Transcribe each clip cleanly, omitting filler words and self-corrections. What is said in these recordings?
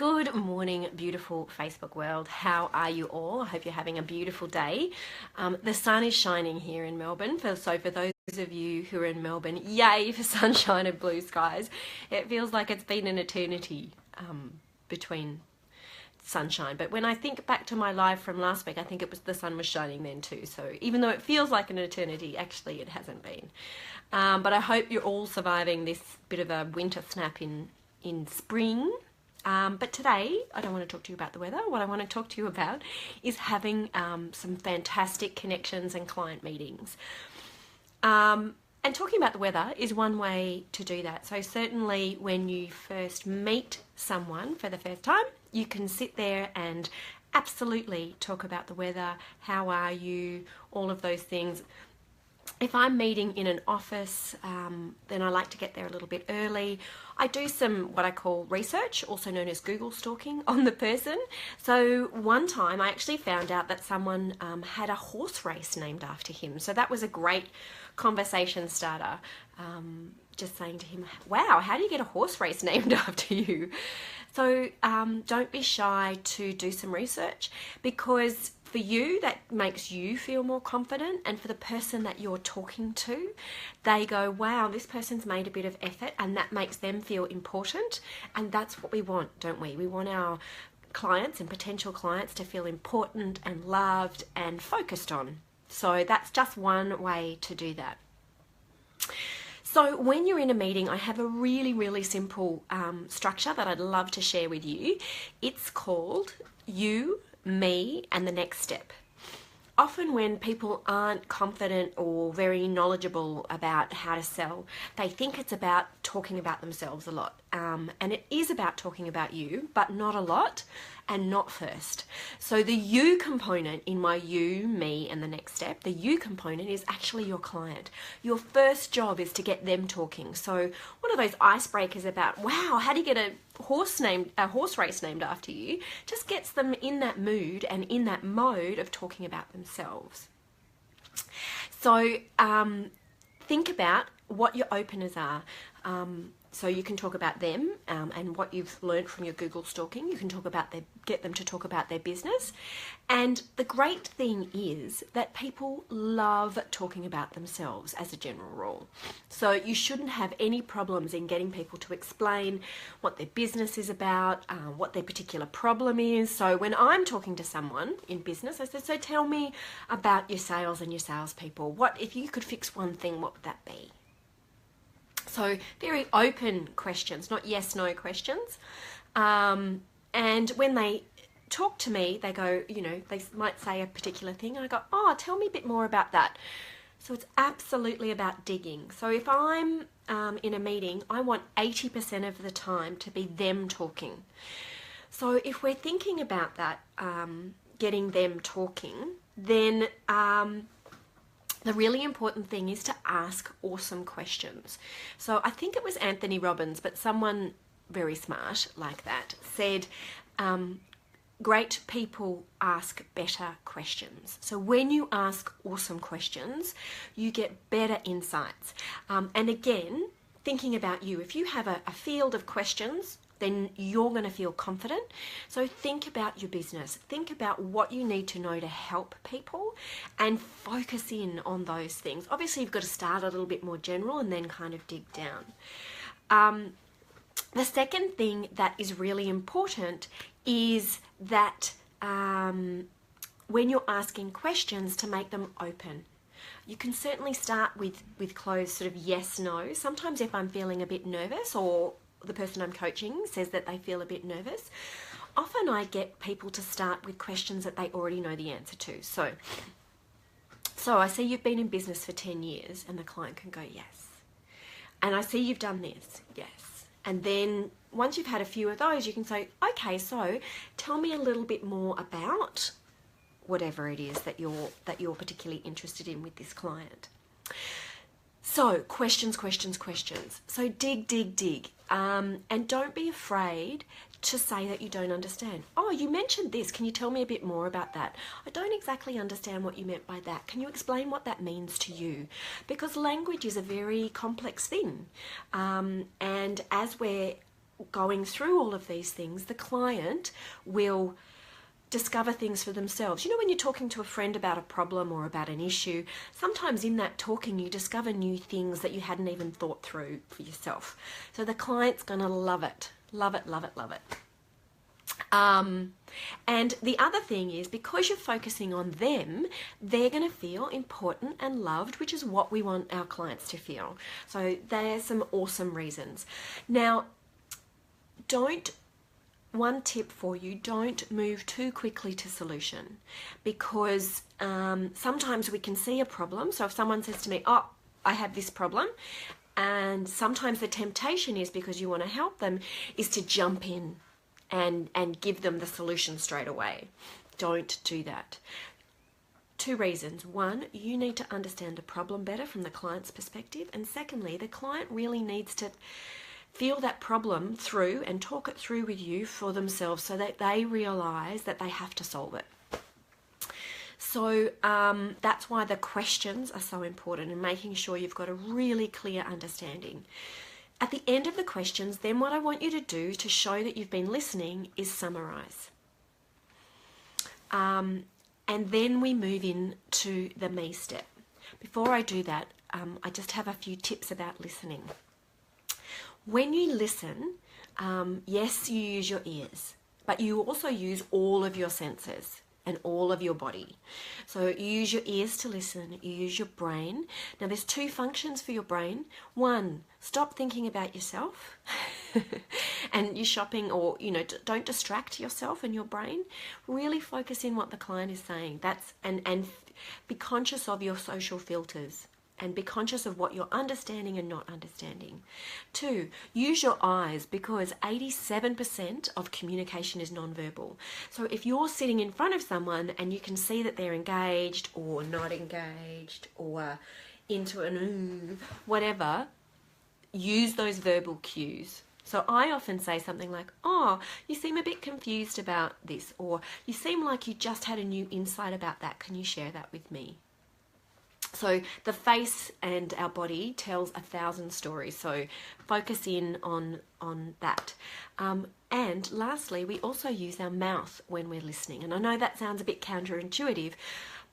Good morning, beautiful Facebook world. How are you all? I hope you're having a beautiful day. The sun is shining here in Melbourne. So for those of you who are in Melbourne, yay for sunshine and blue skies. It feels like it's been an eternity between sunshine. But when I think back to my live from last week, I think it was the sun was shining then too. So even though it feels like an eternity, actually it hasn't been. But I hope you're all surviving this bit of a winter snap in spring. But today, I don't want to talk to you about the weather. What I want to talk to you about is having some fantastic connections and client meetings. And talking about the weather is one way to do that. So certainly when you first meet someone for the first time, you can sit there and absolutely talk about the weather. How are you? All of those things. If I'm meeting in an office, then I like to get there a little bit early. I do some what I call research, also known as Google stalking, on the person. So one time I actually found out that someone had a horse race named after him. So that was a great conversation starter. Just saying to him, wow, how do you get a horse race named after you? So don't be shy to do some research, because for you, that makes you feel more confident, and for the person that you're talking to, they go, wow, this person's made a bit of effort, and that makes them feel important. And that's what we want, don't we? We want our clients and potential clients to feel important and loved and focused on. So that's just one way to do that. So when you're in a meeting, I have a really, really simple structure that I'd love to share with you. It's called You, Me, and the Next Step. Often when people aren't confident or very knowledgeable about how to sell, they think it's about talking about themselves a lot. And it is about talking about you, but not a lot and not first. So the you component in my You, Me, and the Next Step, the you component is actually your client. Your first job is to get them talking. So one of those icebreakers about, wow, how do you get a horse race named after you, just gets them in that mood and in that mode of talking about themselves. So think about what your openers are. So you can talk about them and what you've learned from your Google stalking. You can talk about get them to talk about their business. And the great thing is that people love talking about themselves as a general rule. So you shouldn't have any problems in getting people to explain what their business is about, what their particular problem is. So when I'm talking to someone in business, I said, so tell me about your sales and your salespeople. What if you could fix one thing, what would that be? So very open questions, not yes, no questions. And when they talk to me, they go, they might say a particular thing. And I go, oh, tell me a bit more about that. So it's absolutely about digging. So if I'm in a meeting, I want 80% of the time to be them talking. So if we're thinking about that, getting them talking, then the really important thing is to ask awesome questions. So I think it was Anthony Robbins, but someone very smart like that said, great people ask better questions. So when you ask awesome questions, you get better insights. And again, thinking about you, if you have a field of questions, then you're going to feel confident. So think about your business. Think about what you need to know to help people and focus in on those things. Obviously, you've got to start a little bit more general and then kind of dig down. The second thing that is really important is that when you're asking questions, to make them open. You can certainly start with closed sort of yes, no. Sometimes if I'm feeling a bit nervous, or the person I'm coaching says that they feel a bit nervous, often I get people to start with questions that they already know the answer to. So I see you've been in business for 10 years, and the client can go, yes. And I see you've done this, yes. And then once you've had a few of those, you can say, okay, so tell me a little bit more about whatever it is that you're particularly interested in with this client. So questions. So dig. And don't be afraid to say that you don't understand. Oh, you mentioned this. Can you tell me a bit more about that? I don't exactly understand what you meant by that. Can you explain what that means to you? Because language is a very complex thing. And as we're going through all of these things, the client will discover things for themselves. You know, when you're talking to a friend about a problem or about an issue, sometimes in that talking you discover new things that you hadn't even thought through for yourself. So the client's going to love it. Love it, love it, love it. And the other thing is, because you're focusing on them, they're going to feel important and loved, which is what we want our clients to feel. So there's some awesome reasons. Now, one tip for you, don't move too quickly to solution, because sometimes we can see a problem. So if someone says to me, oh, I have this problem, and sometimes the temptation is, because you want to help them, is to jump in and give them the solution straight away. Don't do that. 2 reasons. 1, you need to understand the problem better from the client's perspective. And secondly, the client really needs to feel that problem through and talk it through with you for themselves, so that they realize that they have to solve it. So that's why the questions are so important, and making sure you've got a really clear understanding. At the end of the questions, then what I want you to do to show that you've been listening is summarize. And then we move in to the me step. Before I do that, I just have a few tips about listening. When you listen, yes, you use your ears, but you also use all of your senses and all of your body. So you use your ears to listen, you use your brain. Now there's 2 functions for your brain. 1, stop thinking about yourself and you're shopping, or don't distract yourself and your brain. Really focus in what the client is saying. And be conscious of your social filters, and be conscious of what you're understanding and not understanding. 2, use your eyes, because 87% of communication is nonverbal. So if you're sitting in front of someone and you can see that they're engaged or not engaged or into an whatever, use those verbal cues. So I often say something like, oh, you seem a bit confused about this, or you seem like you just had a new insight about that. Can you share that with me? So the face and our body tells 1,000 stories. So focus in on that. And lastly, we also use our mouth when we're listening. And I know that sounds a bit counterintuitive,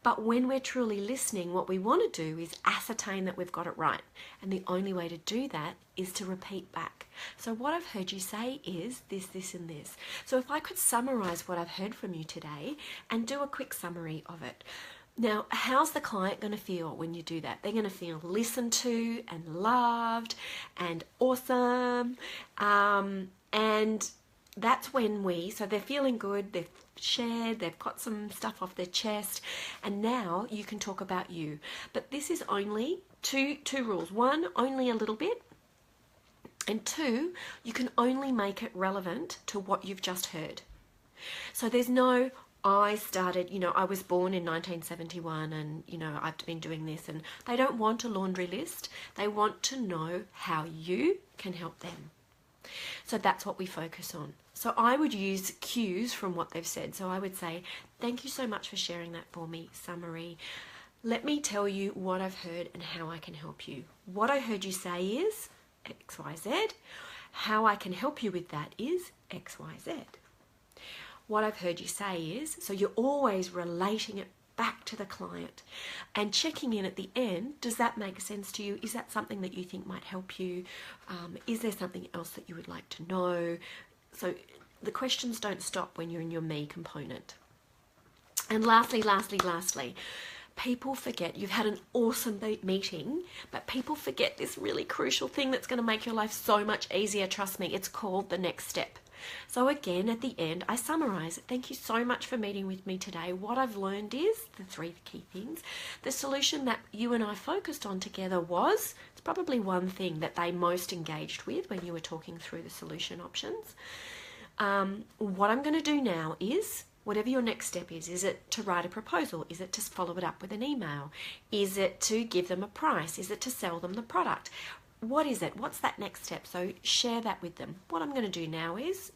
but when we're truly listening, what we want to do is ascertain that we've got it right. And the only way to do that is to repeat back. So what I've heard you say is this, this, and this. So if I could summarize what I've heard from you today and do a quick summary of it. Now, how's the client going to feel when you do that? They're going to feel listened to and loved and awesome. And that's when so they're feeling good, they've shared, they've got some stuff off their chest, and now you can talk about you. But this is only two rules. 1, only a little bit. And 2, you can only make it relevant to what you've just heard. So there's no, I started, I was born in 1971 and, I've been doing this, and they don't want a laundry list. They want to know how you can help them. So that's what we focus on. So I would use cues from what they've said. So I would say, thank you so much for sharing that for me. Summary. Let me tell you what I've heard and how I can help you. What I heard you say is X, Y, Z. How I can help you with that is X, Y, Z. What I've heard you say is, so you're always relating it back to the client and checking in at the end. Does that make sense to you? Is that something that you think might help you? Is there something else that you would like to know? So the questions don't stop when you're in your me component. And lastly, people forget. You've had an awesome meeting, but people forget this really crucial thing that's going to make your life so much easier. Trust me, it's called the next step. So again, at the end, I summarize. Thank you so much for meeting with me today. What I've learned is the 3 key things. The solution that you and I focused on together was, it's probably one thing that they most engaged with when you were talking through the solution options. What I'm going to do now is, whatever your next step is it to write a proposal? Is it to follow it up with an email? Is it to give them a price? Is it to sell them the product? What is it? What's that next step? So share that with them. What I'm going to do now is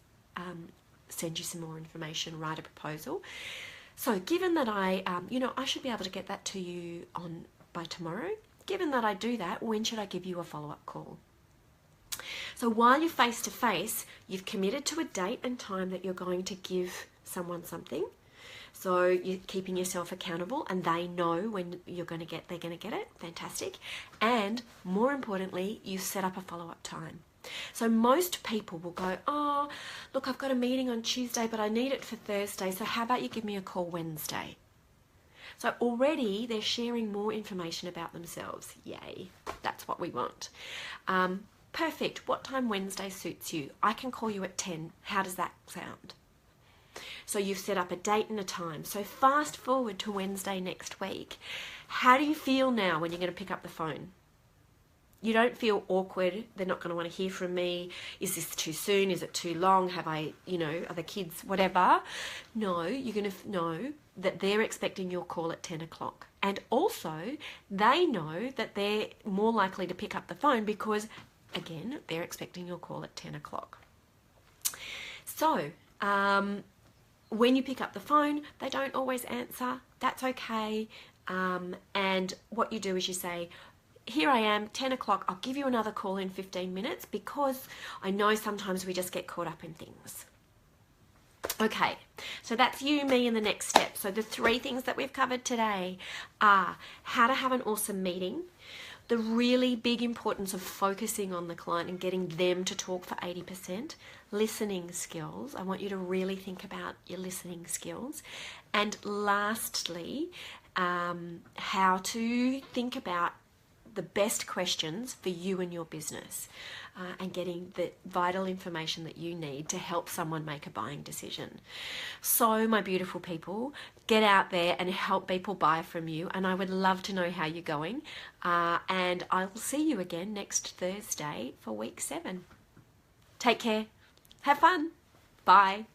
send you some more information, write a proposal. So given that I should be able to get that to you by tomorrow. Given that I do that, when should I give you a follow-up call? So while you're face to face, you've committed to a date and time that you're going to give someone something. So you're keeping yourself accountable, and they know when they're going to get it. Fantastic. And more importantly, you set up a follow-up time. So most people will go, oh, look, I've got a meeting on Tuesday, but I need it for Thursday. So how about you give me a call Wednesday? So already they're sharing more information about themselves. Yay, that's what we want. Perfect. What time Wednesday suits you? I can call you at 10. How does that sound? So you've set up a date and a time. So fast forward to Wednesday next week. How do you feel now when you're going to pick up the phone? You don't feel awkward. They're not going to want to hear from me. Is this too soon? Is it too long? Have I, are the kids, whatever? No, you're going to know that they're expecting your call at 10 o'clock. And also, they know that they're more likely to pick up the phone because, again, they're expecting your call at 10 o'clock. So, when you pick up the phone, they don't always answer. That's okay. And what you do is you say, here I am, 10 o'clock. I'll give you another call in 15 minutes because I know sometimes we just get caught up in things. Okay, so that's you, me, and the next step. So the 3 things that we've covered today are how to have an awesome meeting, the really big importance of focusing on the client and getting them to talk for 80%, listening skills. I want you to really think about your listening skills. And lastly, how to think about the best questions for you and your business and getting the vital information that you need to help someone make a buying decision. So, my beautiful people, get out there and help people buy from you, and I would love to know how you're going, and I will see you again next Thursday for week 7. Take care. Have fun. Bye.